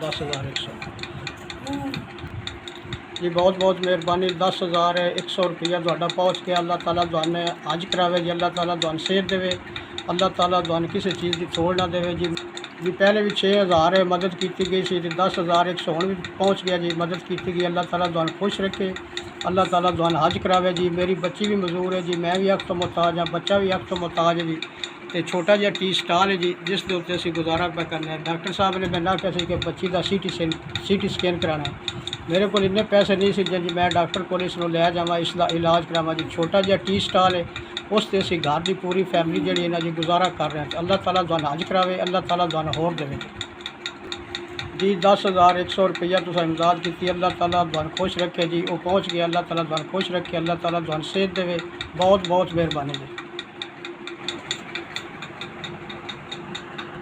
10,100 जी। बहुत बहुत मेहरबानी। 10,100 रुपया तुहाडा पहुँच गया। अल्लाह ताला तुहानू हज करावे जी। अल्लाह ताला तुहानू सेहत देवे। अल्लाह ताला तुहानू किसी चीज़ की थोड़ ना देवे जी। जी पहले भी 6,000 मदद की गई सी, 10,100 हुण भी पहुँच गया जी। मदद की गई। अल्लाह ताला तुहानू खुश रखे। अल्लाह ताला तुहानू हज करावे जी। मेरी बच्ची भी मजदूर है जी, मैं भी अख तो मुहताज हाँ, बच्चा भी अख तो मुहताज है जी। तो छोटा जिहा टी स्टाल है जी, जिस दे उत्ते असीं गुजारा पा करना। डॉक्टर साहब ने मैनूं आखिया सी कि बच्ची का सीटी स्कैन कराना है। मेरे को इन्ने पैसे नहीं सी जी मैं डॉक्टर को इसनूं लै जावां, इसका इलाज करावां जी। छोटा जिहा टी स्टाल है, उस ते असीं घर की पूरी फैमिली जिहड़ी है ना जी गुजारा कर रहे हैं। अल्लाह ताला तुहानू हज करावे। अल्लाह ताला तुहानू होर देवे जी। 10,100 रुपया तुसां इमदाद की। अल्लाह ताला तुहानू खुश रखे जी। वो पहुँच गया। अल्लाह ताला तुहानू खुश रखे। अल्लाह ताला तुहानू सेहत देवे। बहुत बहुत मेहरबानी जी।